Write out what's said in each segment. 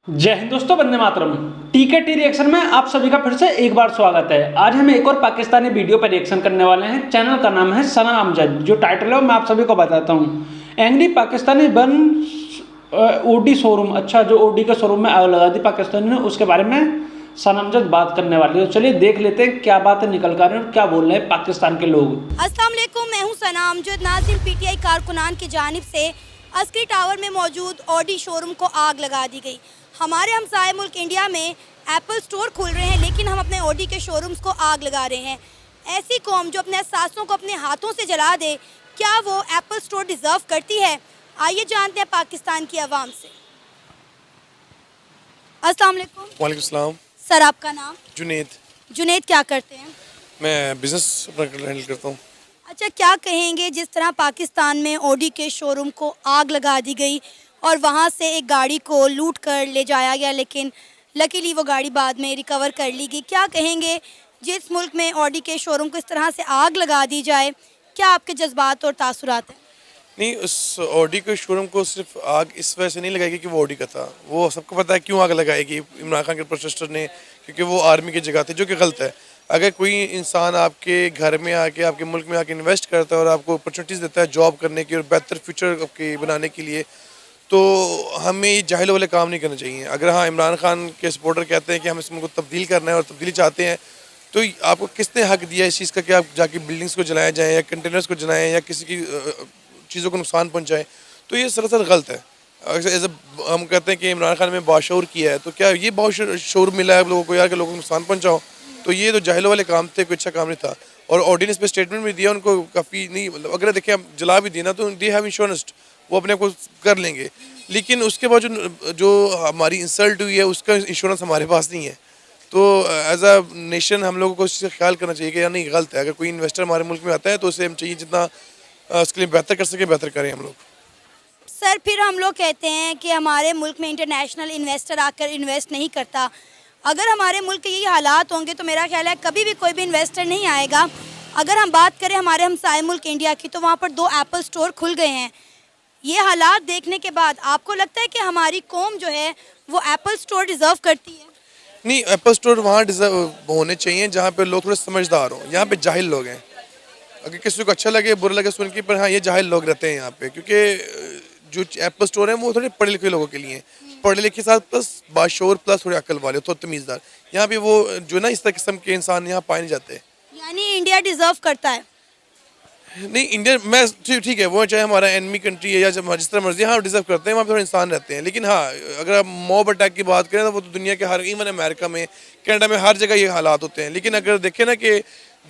जय हिंद दोस्तों, Vande Mataram. T reaction में आप सभी का फिर से एक बार स्वागत है। आज हम एक और पाकिस्तानी वीडियो पर रिएक्शन करने वाले हैं। चैनल का नाम है सना अमजद। जो टाइटल है वो मैं आप सभी को बताता हूँ। एंग्री पाकिस्तानी बन ओडी शोरूम। अच्छा, जो ओडी के शोरूम में आग लगा दी पाकिस्तानी ने, उसके बारे में सना अमजद बात करने वाली है। तो चलिए देख लेते हैं क्या बातें निकल कर और क्या बोल रहे हैं पाकिस्तान के लोग। अस्सलाम वालेकुम, मैं हूँ सना अमजद। नाज़रीन, पीटीआई कारकुनान की जानिब से अस्करी टावर में मौजूद ऑडी शोरूम को आग लगा दी गई। हमारे हमसाए मुल्क इंडिया में एप्पल स्टोर खुल रहे हैं, लेकिन हम अपने ऑडी के शोरूम्स को आग लगा रहे हैं। ऐसी कौम जो अपने एहसासों को अपने हाथों से जला दे, क्या वो एप्पल स्टोर डिज़र्व करती है? आइए जानते हैं पाकिस्तान की आवाम से। अस्सलाम वालेकुम। वालेकुम सलाम। सर, आपका नाम? जुनेद। जुनेद, क्या करते हैं? मैं बिज़नेस अपना हैंडल करता हूँ। अच्छा, क्या कहेंगे जिस तरह पाकिस्तान में ऑडी के शोरूम को आग लगा दी गई और वहाँ से एक गाड़ी को लूट कर ले जाया गया, लेकिन लकीली वो गाड़ी बाद में रिकवर कर ली गई। क्या कहेंगे जिस मुल्क में ऑडी के शोरूम को इस तरह से आग लगा दी जाए, क्या आपके जज्बात और तासुरात हैं? नहीं, उस ऑडी के शोरूम को सिर्फ आग इस वजह से नहीं लगाएगी कि वो ऑडी का था। वो सबको पता है क्यों आग लगाएगी इमरान खान के प्रोटेस्टर ने, क्योंकि वो आर्मी की जगह थी, जो कि गलत है। अगर कोई इंसान आपके घर में आके, आपके मुल्क में आके इन्वेस्ट करता है और आपको अपॉर्चुनिटीज़ देता है जॉब करने की और बेहतर फ्यूचर आपके बनाने के लिए, तो हमें ये जाहिलों वाले काम नहीं करने चाहिए। अगर हाँ, इमरान खान के सपोर्टर कहते हैं कि हम इस मुल्क को तब्दील करना है और तब्दीली चाहते हैं, तो आपको किसने हक दिया इस चीज़ का कि आप जाके बिल्डिंग्स को जलाया जाए या कंटेनर्स को जलाएं या किसी की चीज़ों को नुकसान पहुँचाएँ? तो ये सरासर गलत है। एज हम कहते हैं कि इमरान खान में बाशऊर किया है, तो क्या ये बाशऊर मिला है लोगों को यार कि लोगों को नुकसान पहुँचाओ? तो ये तो जाहिलों वाले काम थे, कोई अच्छा काम नहीं था। और ऑर्डिनेंस पे स्टेटमेंट भी दिया उनको, काफ़ी नहीं, मतलब अगर देखें हम जला भी देना तो दे हैव इंश्योरेंस, वो अपने को कर लेंगे। लेकिन उसके बाद जो हमारी इंसल्ट हुई है उसका इंश्योरेंस हमारे पास नहीं है। तो एज अ नेशन हम लोगों को इससे ख्याल करना चाहिए कि यार नहीं, गलत है। अगर कोई इन्वेस्टर हमारे मुल्क में आता है तो उसे हम चाहिए जितना उसके लिए बेहतर कर सके बेहतर करें हम लोग। सर, फिर हम लोग कहते हैं कि हमारे मुल्क में इंटरनेशनल इन्वेस्टर आकर इन्वेस्ट नहीं करता। अगर हमारे मुल्क के यही हालात होंगे तो मेरा ख्याल है कभी भी कोई भी इन्वेस्टर नहीं आएगा। अगर हम बात करें हमारे हमसाए मुल्क इंडिया की, तो वहाँ पर 2 एप्पल स्टोर खुल गए हैं। ये हालात देखने के बाद आपको लगता है कि हमारी कौम जो है वो एप्पल स्टोर डिज़र्व करती है? नहीं, एप्पल स्टोर वहाँ डिजर्व होने चाहिए जहाँ पे लोग थोड़े समझदार हों। यहाँ पे जाहिल लोग हैं। अगर किसी को अच्छा लगे बुरा लगे सुन के, पर हाँ, ये जाहिल लोग रहते हैं यहाँ पे, क्योंकि जो एप्पल स्टोर है वो थोड़े पढ़े लिखे लोगों के लिए, पढ़े लिखे साथ प्लस बाशऊर प्लस थोड़े अक्ल वाले, थोड़े तमीज़दार। यहाँ पे वो जो ना इस तरह किस्म के इंसान यहाँ पाए नहीं जाते। यानी इंडिया डिज़र्व करता है? नहीं, इंडिया मैं ठीक है, वो चाहे हमारा एनिमी कंट्री है या जब जिस तरह मर्जी, हाँ डिजर्व करते हैं, वहाँ पे थोड़े इंसान रहते हैं। लेकिन हाँ, अगर आप मॉब अटैक की बात करें तो वो तो दुनिया के हर, इवन अमेरिका में, कनाडा में, हर जगह ये हालात होते हैं। लेकिन अगर देखें ना कि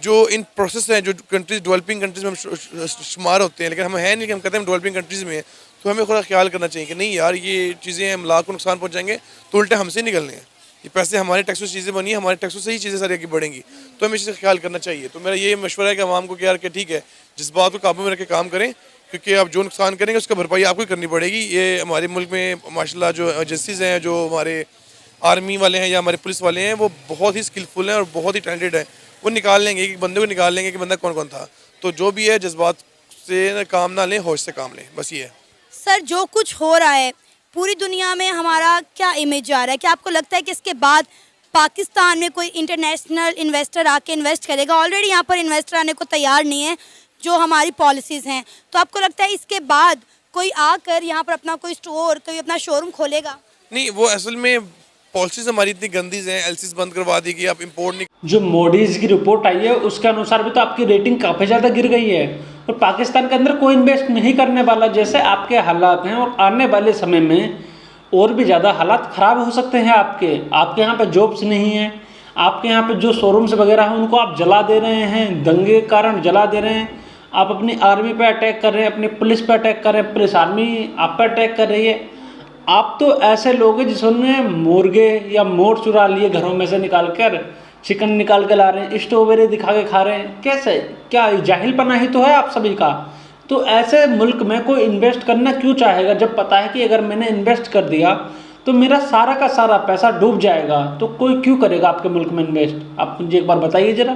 जो इन प्रोसेस हैं, जो कंट्रीज डेवलपिंग कंट्रीज में हम शुमार होते हैं, लेकिन हम है नहीं कि हम कहते हैं हम डेवलपिंग कंट्रीज में हैं, तो हमें थोड़ा ख्याल करना चाहिए कि नहीं यार, ये चीज़ें हम लाख को नुकसान पहुँचाएंगे तो उल्टे हमसे निकलने हैं। ये पैसे हमारे टैक्सों से चीज़ें बनी है, हमारे टैक्सों से ही चीज़ें सारी आगे बढ़ेंगी, तो हमें इस चीज़ का ख्याल करना चाहिए। तो मेरा ये मशवरा है कि आवाम को कि यार कि ठीक है, जिस बात को काबू में रख के काम करें, क्योंकि आप जो नुकसान करेंगे उसका भरपाई आपको ही करनी पड़ेगी। ये हमारे मुल्क में माशाल्लाह जो एजेंसीज़ हैं, जो हमारे आर्मी वाले हैं या हमारे पुलिस वाले हैं, वो बहुत ही स्किलफुल हैं और बहुत ही टैलेंटेड हैं। वो निकाल लेंगे, एक बंदे को निकाल लेंगे कि बंदा कौन कौन था। तो जो भी है, जज्बात से काम ना लें, होश से काम लें, बस ये है। सर, जो कुछ हो रहा है पूरी दुनिया में, हमारा क्या इमेज जा रहा है? क्या आपको लगता है कि इसके बाद पाकिस्तान में कोई इंटरनेशनल इन्वेस्टर आके इन्वेस्ट करेगा? ऑलरेडी यहाँ पर इन्वेस्टर आने को तैयार नहीं है, जो हमारी पॉलिसीज़ हैं। तो आपको लगता है इसके बाद कोई आकर यहाँ पर अपना कोई स्टोर, कोई अपना शोरूम खोलेगा? नहीं, वो असल में पॉलिसीज हमारी इतनी गंदी हैं, एलसीज बंद करवा दी कि आप इंपोर्ट नहीं। जो मोडीज की रिपोर्ट आई है उसके अनुसार भी तो आपकी रेटिंग काफ़ी ज़्यादा गिर गई है और पाकिस्तान के अंदर कोई इन्वेस्ट नहीं करने वाला, जैसे आपके हालात हैं। और आने वाले समय में और भी ज़्यादा हालात ख़राब हो सकते हैं। आपके यहाँ पे जॉब्स नहीं हैं, आपके यहाँ पे जो शोरूम्स वगैरह हैं उनको आप जला दे रहे हैं, दंगे के कारण जला दे रहे हैं। आप अपनी आर्मी पे अटैक कर रहे हैं, अपनी पुलिस पे अटैक कर रहे हैं, पुलिस आर्मी आप पे अटैक कर रही है। आप तो ऐसे लोग हैं जिन्होंने मुर्गे या मोर चुरा लिए घरों में से निकाल कर, चिकन निकाल के ला रहे हैं, स्ट्रॉबेरी दिखा के खा रहे हैं। कैसे? क्या जाहिलपना ही तो है आप सभी का। तो ऐसे मुल्क में कोई इन्वेस्ट करना क्यों चाहेगा, जब पता है कि अगर मैंने इन्वेस्ट कर दिया तो मेरा सारा का सारा पैसा डूब जाएगा। तो कोई क्यों करेगा आपके मुल्क में इन्वेस्ट? आप मुझे एक बार बताइए ज़रा,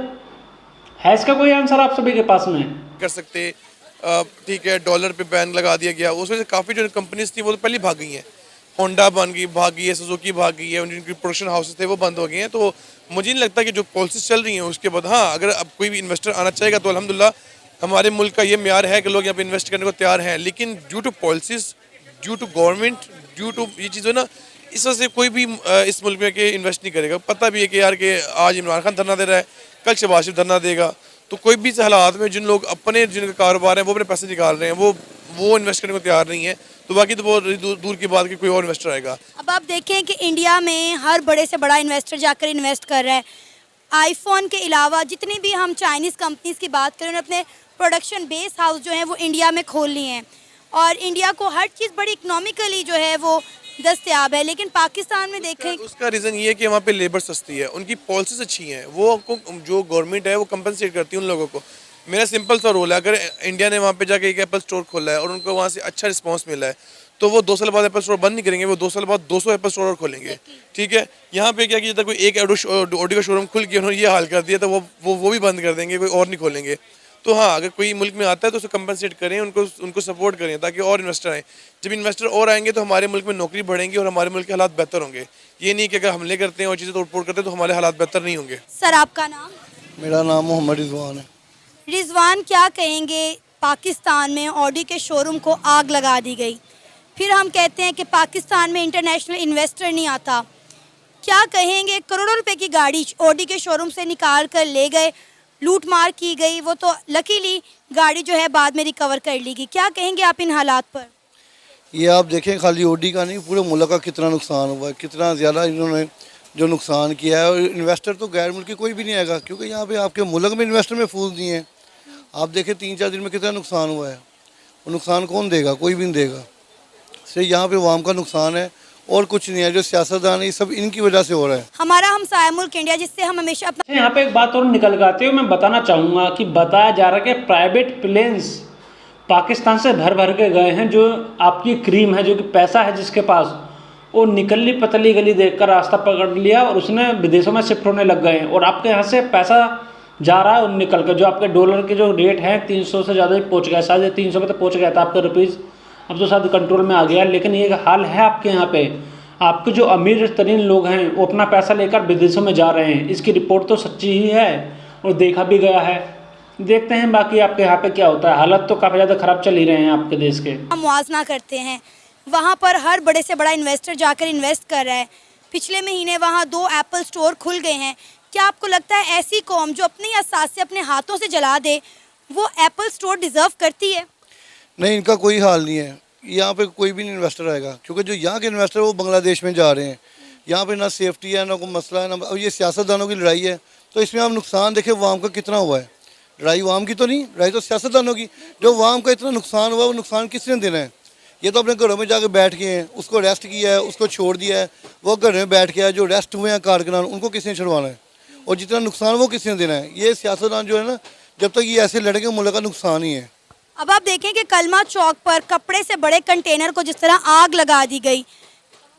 है इसका कोई आंसर आप सभी के पास में? कर सकते, ठीक है, डॉलर पे बैन लगा दिया गया, उसमें से काफ़ी जो कंपनीज थी वो तो पहले भाग गई हैं। होंडा बन गई, भाग गई है, सुजुकी भाग गई है, जिनकी प्रोडक्शन हाउसेस थे वो बंद हो गए हैं। तो मुझे नहीं लगता कि जो पॉलिसीज चल रही हैं उसके बाद, हाँ अगर अब कोई भी इन्वेस्टर आना चाहेगा तो अल्हम्दुलिल्लाह हमारे मुल्क का ये म्यार है कि लोग यहाँ पे इन्वेस्ट करने को तैयार हैं। लेकिन due to policies, due to government, due to ये चीज़ है ना, इस वजह से कोई भी इस मुल्क में के इन्वेस्ट नहीं करेगा। पता भी है कि यार कि आज इमरान खान धरना दे रहा है, कल शहबाज शरीफ धरना देगा, तो कोई भी हालात में जिन लोग अपने जिनका कारोबार है वो अपने पैसे निकाल रहे हैं, वो इन्वेस्ट करने को तैयार नहीं है, तो बाकी तो बहुत दूर की बात कि कोई और इन्वेस्टर आएगा। अब आप देखें कि इंडिया में हर बड़े से बड़ा इन्वेस्टर जाकर इन्वेस्ट कर रहा है। आईफोन के अलावा जितनी भी हम चाइनीज़ कंपनीज़ की बात करें, उन्होंने अपने प्रोडक्शन बेस हाउस जो हैं वो इंडिया में खोल लिए हैं और इंडिया को हर चीज़ बड़ी इकनॉमिकली जो है वो दस्तयाब है। लेकिन पाकिस्तान में देखें, उसका रीज़न ये है कि वहाँ पे लेबर सस्ती है, उनकी पॉलिसीज अच्छी हैं, वो जो गवर्नमेंट है वो कंपनसेट करती है उन लोगों को। मेरा सिंपल सा रोल है, अगर इंडिया ने वहाँ पे जाके एक एप्पल स्टोर खोला है और उनको वहाँ से अच्छा रिस्पांस मिला है, तो वो 2 साल बाद एप्पल स्टोर बंद नहीं करेंगे, वो 2 साल बाद 200 एप्पल स्टोर और खोलेंगे। ठीक है, यहाँ पे क्या किया जाता है, कोई एक ऑडी का शोरूम खुल के उन्होंने ये हाल कर दिया, तो वो भी बंद कर देंगे, कोई और नहीं खोलेंगे। तो हाँ, अगर कोई मुल्क में आता है तो उसे कंपनसेट करें, उनको सपोर्ट करें ताकि और इन्वेस्टर आएँ। जब इन्वेस्टर और आएंगे तो हमारे मुल्क में नौकरी बढ़ेंगी और हमारे मुल्क के हालात बेहतर होंगे। ये नहीं कि अगर हमले करते हैं और चीज़ें तोड़ फोड़ करते हैं तो हमारे हालात बेहतर नहीं होंगे। सर आपका नाम? मेरा नाम मोहम्मद रिजवान है। रिजवान, क्या कहेंगे, पाकिस्तान में ऑडी के शोरूम को आग लगा दी गई, फिर हम कहते हैं कि पाकिस्तान में इंटरनेशनल इन्वेस्टर नहीं आता, क्या कहेंगे? करोड़ों रुपए की गाड़ी ऑडी के शोरूम से निकाल कर ले गए, लूट मार की गई, वो तो लकीली गाड़ी जो है बाद में रिकवर कर ली गई। क्या कहेंगे आप इन हालात पर? ये आप देखें, खाली ओडी का नहीं, पूरे मुल्क का कितना नुकसान हुआ है, कितना ज़्यादा इन्होंने जो नुकसान किया है। और इन्वेस्टर तो गैर मुल्की कोई भी नहीं आएगा, क्योंकि यहाँ पे आपके मुल्क में इन्वेस्टर महफूज नहीं है। आप देखें 3-4 दिन में कितना नुकसान हुआ है, वो नुकसान कौन देगा? कोई भी नहीं देगा। सिर्फ यहाँ पे अवाम का नुकसान है और कुछ नहीं है। जो सियासतदान है ये सब इनकी वजह से हो रहा है। हमारा हमसाया मुल्क इंडिया, जिससे हम हमेशा अपना यहाँ पे एक बात और निकल आती है, मैं बताना चाहूँगा कि बताया जा रहा है कि प्राइवेट प्लेन्स पाकिस्तान से भर भर के गए हैं। जो आपकी क्रीम है, जो कि पैसा है जिसके पास, वो निकली पतली गली देखकर रास्ता पकड़ लिया और उसने विदेशों में शिफ्ट होने लग गए हैं। और आपके यहाँ से पैसा जा रहा है और निकल कर, जो आपके डॉलर के जो रेट हैं 300 से ज़्यादा ही पहुँच गया, शायद 300 पे तो पहुँच गया था आपका रुपीज़, अब तो शायद कंट्रोल में आ गया। लेकिन ये हाल है आपके यहाँ पे, आपके जो अमीर तरीन लोग हैं वो अपना पैसा लेकर विदेशों में जा रहे हैं। इसकी रिपोर्ट तो सच्ची ही है और देखा भी गया है। देखते हैं बाकी आपके यहाँ पे क्या होता है। हालत तो काफ़ी ज़्यादा ख़राब चल ही रहे हैं आपके देश के। हम मुआवजा करते हैं, वहाँ पर हर बड़े से बड़ा इन्वेस्टर जाकर इन्वेस्ट कर रहा है। पिछले महीने वहाँ 2 एप्पल स्टोर खुल गए हैं। क्या आपको लगता है ऐसी कौम जो अपनी असासे अपने हाथों से जला दे, वो एप्पल स्टोर डिज़र्व करती है? नहीं, इनका कोई हाल नहीं है। यहाँ पे कोई भी नहीं इन्वेस्टर आएगा, क्योंकि जो यहाँ के इन्वेस्टर वो बांग्लादेश में जा रहे हैं। यहाँ पे ना सेफ्टी है, ना कोई मसला है, ना। अब ये सियासतदानों की लड़ाई है, तो इसमें आप नुकसान देखें वाम का कितना हुआ है। लड़ाई वाम की तो नहीं, लड़ाई तो सियासतदानों की। जो वाम का इतना नुकसान हुआ, वो नुकसान किसने देना है? ये तो अपने घरों में जाके बैठ गए हैं, उसको अरेस्ट किया है, उसको छोड़ दिया है, वो घर में बैठ गया है। जो अरेस्ट हुए हैं कारकुनान, उनको किसने छुड़वाना है? और जितना नुकसान वो किसने देना है? ये सियासतदान जो है ना, जब तक ये ऐसे लड़ेंगे मुल्क का नुकसान ही है। अब आप देखें कि कलमा चौक पर कपड़े से बड़े कंटेनर को जिस तरह आग लगा दी गई,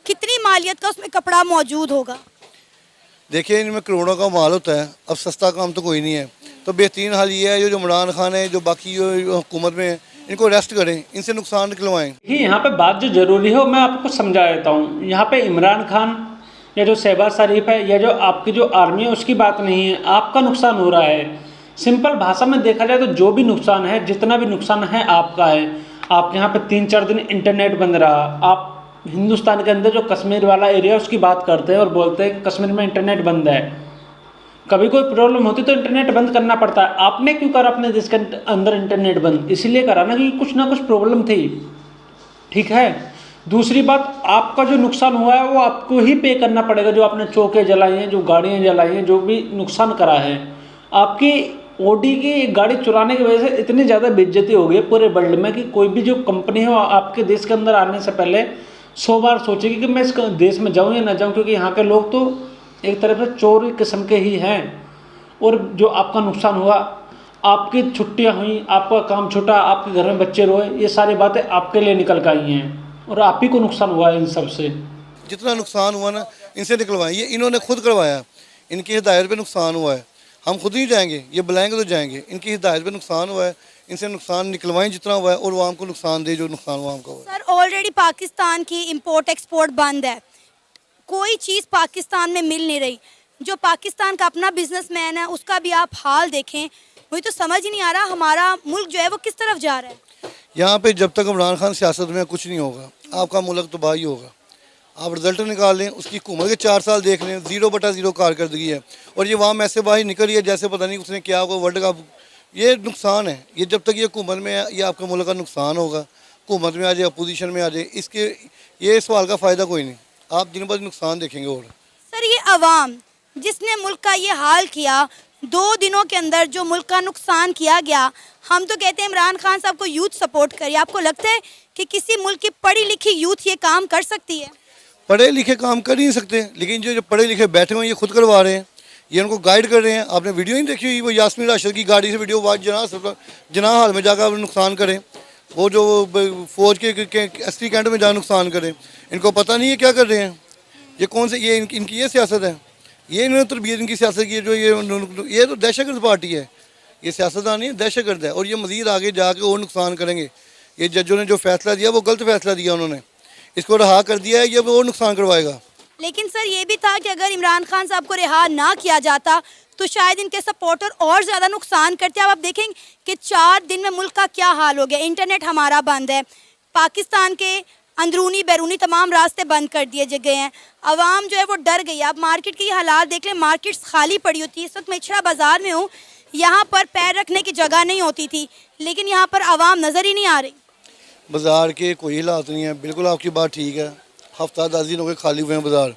कितनी मालियत का उसमें कपड़ा मौजूद होगा? देखिए, इनमें करोड़ों का माल होता है। अब सस्ता काम तो कोई नहीं है। तो बेहतरीन हाल ये है, जो इमरान खान है, जो बाकी जो हुकूमत में है, इनको अरेस्ट करें, इनसे नुकसान निकलवाएं। ही यहाँ पे बात जो ज़रूरी है वो मैं आपको समझा देता हूँ। यहाँ पे इमरान खान या जो शहबाज शरीफ है या जो आपकी जो आर्मी है उसकी बात नहीं है, आपका नुकसान हो रहा है। सिंपल भाषा में देखा जाए तो जो भी नुकसान है, जितना भी नुकसान है आपका है। आपके यहाँ पे 3-4 दिन इंटरनेट बंद रहा। आप हिंदुस्तान के अंदर जो कश्मीर वाला एरिया उसकी बात करते हैं और बोलते हैं कि कश्मीर में इंटरनेट बंद है। कभी कोई प्रॉब्लम होती तो इंटरनेट बंद करना पड़ता है। आपने क्यों करा अपने देश के अंदर इंटरनेट बंद? इसीलिए करा ना कि कुछ ना कुछ प्रॉब्लम थी। ठीक है, दूसरी बात, आपका जो नुकसान हुआ है वो आपको ही पे करना पड़ेगा। जो आपने चौके जलाई हैं, जो गाड़ियाँ जलाई हैं, जो भी नुकसान करा है। आपकी ऑडी की गाड़ी चुराने की वजह से इतनी ज़्यादा बेइज्जती हो गई है पूरे वर्ल्ड में कि कोई भी जो कंपनी है आपके देश के अंदर आने से पहले 100 बार सोचेगी कि मैं इस देश में जाऊँ या ना जाऊँ, क्योंकि यहाँ के लोग तो एक तरफ से चोरी किस्म के ही हैं। और जो आपका नुकसान हुआ, आपकी छुट्टियाँ हुई, आपका काम छूटा, आपके घर में बच्चे रोए, ये सारी बातें आपके लिए निकल कर आई हैं और आप ही को नुकसान हुआ है इन सब से। जितना नुकसान हुआ ना, इनसे निकलवाएं। ये इन्होंने खुद करवाया, इनकी हिदायत पे नुकसान हुआ है। हम खुद ही जाएंगे, ये बुलाएंगे तो जाएंगे। इनकी हिदायत पे नुकसान हुआ है, इनसे नुकसान निकलवाएं जितना हुआ है और आवाम को नुकसान दे जो नुकसान आवाम का हुआ है। सर ऑलरेडी पाकिस्तान की इंपोर्ट एक्सपोर्ट बंद है, कोई चीज़ पाकिस्तान में मिल नहीं रही। जो पाकिस्तान का अपना बिजनेसमैन है उसका भी आप हाल देखें, मुझे तो समझ ही नहीं आ रहा हमारा मुल्क जो है वो किस तरफ जा रहा है। यहाँ पे जब तक इमरान खान सियासत में कुछ नहीं होगा, आपका मुल्क तबाही होगा। आप रिजल्ट निकाल लें, उसकी हुकूमत के 4 साल देख लें, 0/0 कारकर्दगी है। और ये वहाँ ऐसे बाहर निकल रही है जैसे पता नहीं उसने क्या होगा वर्ल्ड कप। ये नुकसान है, ये जब तक ये हुकूमत में है ये आपका मुल्क का नुकसान होगा। हुकूमत में आ जाए, अपोजिशन में आ जाए, इसके ये सवाल का फ़ायदा कोई नहीं, आप दिन ब दिन नुकसान देखेंगे। और सर ये अवाम जिसने मुल्क का ये हाल किया, 2 दिनों के अंदर जो मुल्क का नुकसान किया गया, हम तो कहते हैं इमरान खान साहब को यूथ सपोर्ट करिए। आपको लगता है कि किसी मुल्क की पढ़ी लिखी यूथ ये काम कर सकती है? पढ़े लिखे काम कर ही नहीं सकते, लेकिन जो पढ़े लिखे बैठे हुए हैं ये खुद करवा रहे हैं, ये उनको गाइड कर रहे हैं। आपने वीडियो नहीं देखी हुई, वो यास्मीन राशिद की गाड़ी से वीडियो वाज जना हाल में जाकर नुकसान करें, वो जो फौज के एसटी कैंट में जाकर नुकसान करें। इनको पता नहीं है क्या कर रहे हैं, ये कौन से ये इनकी ये सियासत है, ये इन्होंने तरबियत इनकी सियासत की है। जो ये तो दहशतगर्द पार्टी है, ये सियासतदान नहीं है, दहशतगर्द है। और ये मज़ीद आगे जाके और नुकसान करेंगे। ये जजों ने जो फैसला दिया वो गलत फैसला दिया, उन्होंने इसको रहा कर दिया है, ये और नुकसान करवाएगा। लेकिन सर ये भी था कि अगर इमरान खान साहब को रिहा ना किया जाता तो शायद इनके सपोर्टर और ज़्यादा नुकसान करते। अब आप देखेंगे कि 4 दिन में मुल्क का क्या हाल हो गया। इंटरनेट हमारा बंद है, पाकिस्तान के अंदरूनी बैरूनी तमाम रास्ते बंद कर दिए गए हैं, आवाम जो है वो डर गई है। आप मार्केट के हालात देख लें, मार्केट्स खाली पड़ी होती है। इस वक्त मैं इछड़ा बाज़ार में हूँ, यहाँ पर पैर रखने की जगह नहीं होती थी, लेकिन यहाँ पर आवाम नज़र ही नहीं आ रही। बाज़ार के कोई हालात नहीं है, बिल्कुल आपकी बात ठीक है। हफ्ता 10 दिन हो गए खाली हुए हैं बाज़ार।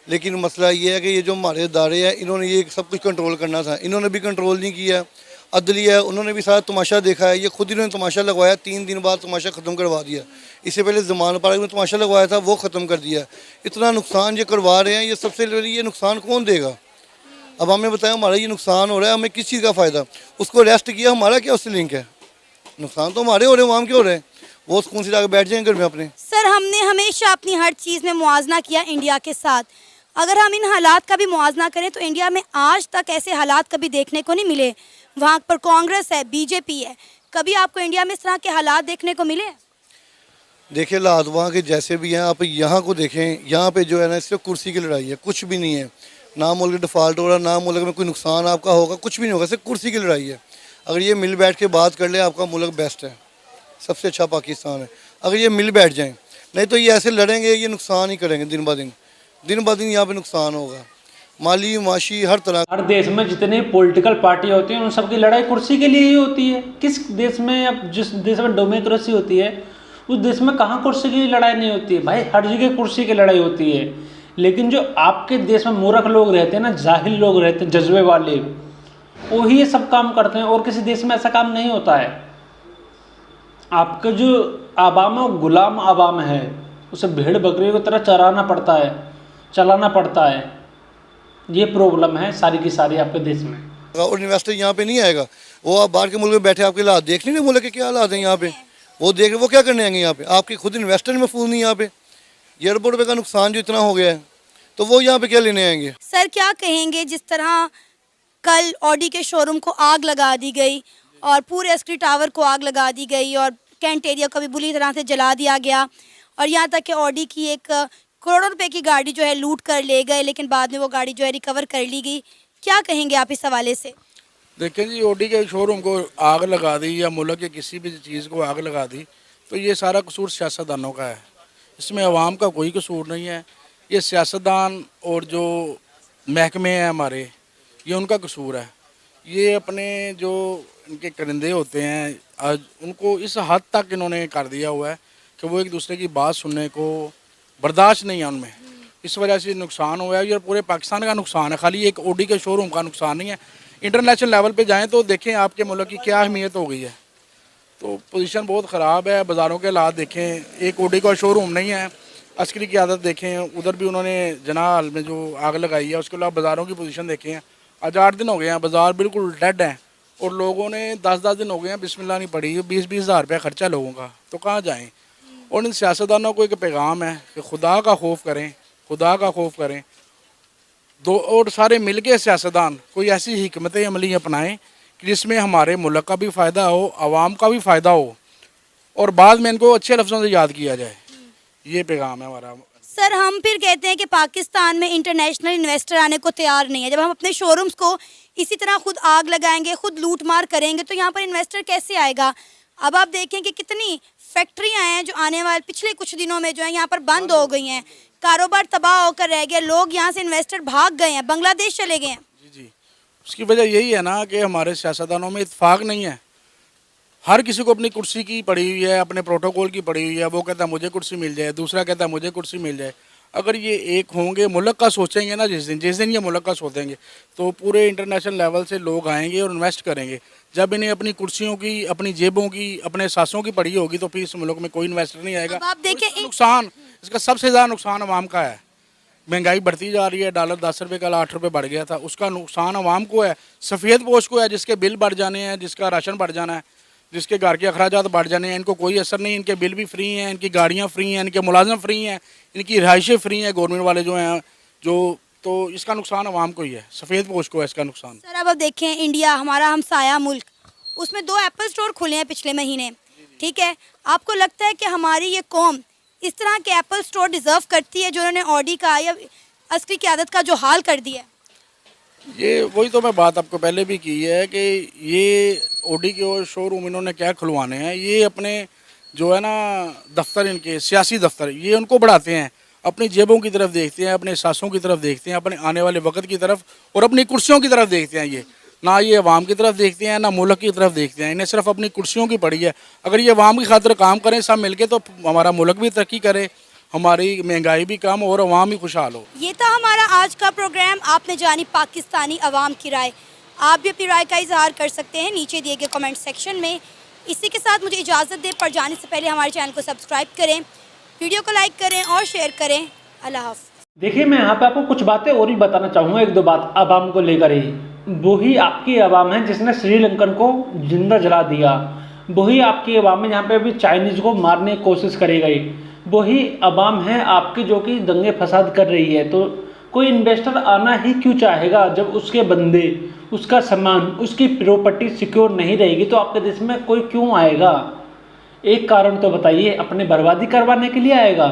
लेकिन मसला ये है कि ये जो हमारे इदारे हैं इन्होंने ये सब कुछ कंट्रोल करना था, इन्होंने भी कंट्रोल नहीं किया। अदलिया उन्होंने भी सारा तमाशा देखा है, ये खुद इन्होंने तमाशा लगवाया, 3 दिन बाद तमाशा ख़त्म करवा दिया। इससे पहले ज़मान पार्क में तमाशा लगवाया था, वो ख़त्म कर दिया। इतना नुकसान ये करवा रहे हैं, ये सबसे ये नुकसान कौन देगा? अब हमें बताया हमारा ये नुकसान हो रहा है, हमें किस चीज़ का फ़ायदा? उसको अरेस्ट किया, हमारा क्या उससे लिंक है? नुकसान तो हमारे हो रहे हैं, आवाम के हो रहे हैं। वो सुकून से जाकर बैठ जाएंगे घर में अपने। सर हमने हमेशा अपनी हर चीज़ में मुआवजा किया इंडिया के साथ। अगर हम इन हालात का भी मुआवजा करें तो इंडिया में आज तक ऐसे हालात कभी देखने को नहीं मिले। वहाँ पर कांग्रेस है, बीजेपी है, कभी आपको इंडिया में इस तरह के हालात देखने को मिले? देखिए हालात वहाँ के जैसे भी हैं, आप यहाँ को देखें, यहाँ पे जो है ना सिर्फ कुर्सी की लड़ाई है, कुछ भी नहीं है। ना मुल्क डिफ़ॉल्ट हो रहा, ना मुल्क में कोई नुकसान आपका होगा, कुछ भी नहीं होगा, सिर्फ कुर्सी की लड़ाई है। अगर ये मिल बैठ के बात कर ले, आपका मुल्क बेस्ट है, सबसे अच्छा पाकिस्तान है। अगर ये मिल बैठ जाएं, नहीं तो ये ऐसे लड़ेंगे, ये नुकसान ही करेंगे। दिन ब दिन यहाँ पे नुकसान होगा, माली माशी हर तरह। हर देश में जितने पॉलिटिकल पार्टी होती हैं उन सबकी लड़ाई कुर्सी के लिए ही होती है। किस देश में, अब जिस देश में डेमोक्रेसी होती है उस देश में कहाँ कुर्सी की लड़ाई नहीं होती है भाई, हर जगह कुर्सी की लड़ाई होती है। लेकिन जो आपके देश में मूर्ख लोग रहते हैं ना, जाहिल लोग रहते हैं, जज्बे वाले, वही ये सब काम करते हैं। और किसी देश में ऐसा काम नहीं होता है। आपका जो आवाम है वो गुलाम आवाम है, उसे भेड़ बकरियों की तरह चलाना पड़ता है। ये प्रॉब्लम है सारी की सारी आपके देश में। और इन्वेस्टर यहाँ पे नहीं आएगा, वो आप बाहर के मुल्क में बैठे आपके हालात देख नहीं रहे, मुल्क के क्या हालात हैं यहाँ पे, वो देख रहे, वो क्या करने आएंगे यहाँ पे? आपके खुद इन्वेस्टर महफूज नहीं यहाँ पे। एयरपोर्ट पे का नुकसान जो इतना हो गया है तो वो यहाँ पे क्या लेने आएंगे? सर क्या कहेंगे, जिस तरह कल ऑडी के शोरूम को आग लगा दी गई और पूरे एस्क्री टावर को आग लगा दी गई और कैंट एरिया को भी बुरी तरह से जला दिया गया, और यहाँ तक कि ऑडी की 1 करोड़ रुपए की गाड़ी जो है लूट कर ले गए, लेकिन बाद में वो गाड़ी जो है रिकवर कर ली गई। क्या कहेंगे आप इस हवाले से? देखें जी, ऑडी के शोरूम को आग लगा दी या मुल्क के किसी भी चीज़ को आग लगा दी तो ये सारा कसूर सियासतदानों का है, इसमें अवाम का कोई कसूर नहीं है। ये सियासतदान और जो महकमे हैं हमारे, ये उनका कसूर है। ये अपने जो इनके करिंदे होते हैं आज उनको इस हद तक इन्होंने कर दिया हुआ है कि वो एक दूसरे की बात सुनने को बर्दाश्त नहीं है उनमें। इस वजह से नुकसान हुआ है, ये पूरे पाकिस्तान का नुकसान है, खाली एक ऑडी के शोरूम का नुकसान नहीं है। इंटरनेशनल लेवल पे जाएं तो देखें आपके मुल्क की क्या अहमियत हो गई है। तो पोजीशन बहुत ख़राब है, बाज़ारोों के हालात देखें, एक ऑडी का शोरूम नहीं है। अस्करी की आदत देखें, उधर भी उन्होंने जनाल में जो आग लगाई है, उसके अलावा बाज़ारों की पोजीशन देखें। आज 8 दिन हो गए हैं, बाज़ार बिल्कुल डेड हैं और लोगों ने 10-10 दिन हो गए हैं बिस्मिल्लाह नहीं पड़ी, 20-20 हज़ार रुपया खर्चा लोगों का, तो कहाँ जाएँ? और इन सियासतदानों को एक पैगाम है कि खुदा का खौफ करें, खुदा का खौफ करें। दो और सारे मिलके सियासतदान कोई ऐसी हिकमत अमली अपनाएं कि जिसमें हमारे मुल्क का भी फ़ायदा हो, आवाम का भी फ़ायदा हो, और बाद में इनको अच्छे लफ्ज़ों से याद किया जाए। ये पैगाम है हमारा। सर, हम फिर कहते हैं कि पाकिस्तान में इंटरनेशनल इन्वेस्टर आने को तैयार नहीं है। जब हम अपने शोरूम्स को इसी तरह खुद आग लगाएंगे, खुद लूट मार करेंगे, तो यहाँ पर इन्वेस्टर कैसे आएगा? अब आप देखें कि कितनी फैक्ट्रियाँ हैं जो आने वाले पिछले कुछ दिनों में जो है यहाँ पर बंद हो गई हैं, कारोबार तबाह होकर रह गया, लोग यहाँ से इन्वेस्टर भाग गए हैं, बांग्लादेश चले गए हैं। जी, उसकी वजह यही है ना कि हमारे सियासतदानों में इत्तेफाक नहीं है। हर किसी को अपनी कुर्सी की पड़ी हुई है, अपने प्रोटोकॉल की पड़ी हुई है। वो कहता है मुझे कुर्सी मिल जाए, दूसरा कहता है मुझे कुर्सी मिल जाए। अगर ये एक होंगे, मुल्क का सोचेंगे ना, जिस दिन ये मुल्क का सोचेंगे, तो पूरे इंटरनेशनल लेवल से लोग आएंगे और इन्वेस्ट करेंगे। जब इन्हें अपनी कुर्सियों की, अपनी जेबों की, अपने सासों की पड़ी होगी, तो फिर इस मुल्क में कोई इन्वेस्टर नहीं आएगा। अब आप देखें नुकसान, इसका सबसे ज़्यादा नुकसान अवाम का है। महंगाई बढ़ती जा रही है, डॉलर 10 रुपये का 8 रुपये बढ़ गया था, उसका नुकसान अवाम को है, सफ़ेद पोश को है, जिसके बिल बढ़ जाने हैं, जिसका राशन बढ़ जाना है, जिसके घर के अखराजात बढ़ जाने हैं। इनको कोई असर नहीं, इनके बिल भी फ्री हैं, इनकी गाड़ियाँ फ्री हैं, इनके मुलाजम फ्री हैं, इनकी रिहाइशें फ्री हैं, गवर्नमेंट वाले जो हैं तो इसका नुकसान अवाम को ही है, सफ़ेद पोश को है इसका नुकसान। सर, अब आप देखें इंडिया हमारा हमसाया मुल्क, उसमें 2 एप्पल स्टोर खुले हैं पिछले महीने, ठीक है। आपको लगता है कि हमारी ये कौम इस तरह के एप्पल स्टोर डिज़र्व करती है जो उन्होंने ऑडी का या अस्करी क़यादत का जो हाल कर दिया है? ये वही तो मैं बात आपको पहले भी की है कि ये ऑडी के शोरूम इन्होंने क्या खुलवाने हैं। ये अपने जो है ना दफ्तर, इनके सियासी दफ्तर, ये उनको बढ़ाते हैं, अपनी जेबों की तरफ देखते हैं, अपने सासों की तरफ देखते हैं, अपने आने वाले वक्त की तरफ और अपनी कुर्सियों की तरफ देखते हैं। ये ना ये अवाम की तरफ देखते हैं, ना मुल्क की तरफ देखते हैं, इन्हें सिर्फ अपनी कुर्सियों की पड़ी है। अगर ये अवाम की खातिर काम करें सब मिलके, तो हमारा मुल्क भी तरक्की करे, हमारी महंगाई भी कम और अवाम भी खुशहाल हो। ये था हमारा आज का प्रोग्राम। आपने जानी पाकिस्तानी अवाम की राय। आप भी अपनी राय का इजहार कर सकते हैं नीचे दिए गए कमेंट सेक्शन में। इसी के साथ मुझे इजाज़त दें, पर जाने से पहले हमारे चैनल को सब्सक्राइब करें, वीडियो को लाइक करें और शेयर करें। अल्लाह हाफ़िज़। देखिए, मैं यहाँ पे आपको कुछ बातें और भी बताना चाहूँगा, 1-2 बात अवाम को लेकर ही। वही आपकी अवाम है जिसने श्रीलंकन को जिंदा जला दिया, वही आपकी अवाम है जहाँ पे अभी चाइनीज़ को मारने की कोशिश करी गई, वही अवाम है आपकी जो कि दंगे फसाद कर रही है। तो कोई इन्वेस्टर आना ही क्यों चाहेगा जब उसके बंदे, उसका सामान, उसकी प्रॉपर्टी सिक्योर नहीं रहेगी, तो आपके देश में कोई क्यों आएगा? एक कारण तो बताइए, अपने बर्बादी करवाने के लिए आएगा।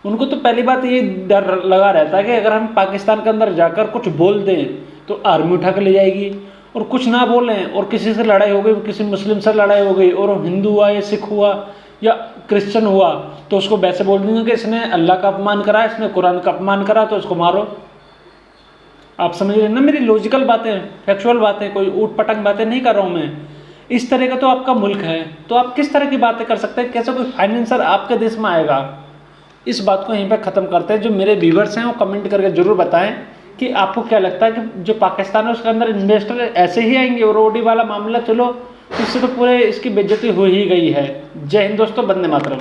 उनको तो पहली बात ये डर लगा रहता है कि अगर हम पाकिस्तान के अंदर जाकर कुछ बोल दें तो आर्मी उठा कर ले जाएगी, और कुछ ना बोलें और किसी से लड़ाई हो गई, किसी मुस्लिम से लड़ाई हो गई, और हिंदू हुआ या सिख हुआ या क्रिश्चियन हुआ, तो उसको वैसे बोल देंगे कि इसने अल्लाह का अपमान करा, इसने कुरान का अपमान करा, तो इसको मारो। आप समझ रहे ना मेरी लॉजिकल बातें, फैक्चुअल बातें, कोई ऊट पटंग बातें नहीं कर रहा हूँ मैं। इस तरह का तो आपका मुल्क है, तो आप किस तरह की बातें कर सकते हैं? कैसे कोई फाइनेंसर आपके देश में आएगा? इस बात को यहीं पर ख़त्म करते हैं। जो मेरे व्यूवर्स हैं वो कमेंट करके ज़रूर बताएं कि आपको क्या लगता है कि जो पाकिस्तान है उसके अंदर इन्वेस्टर ऐसे ही आएंगे। और ऑडी वाला मामला, चलो इससे तो पूरे इसकी बेइज्जती हो ही गई है। जय हिंद दोस्तों, वंदे मातरम।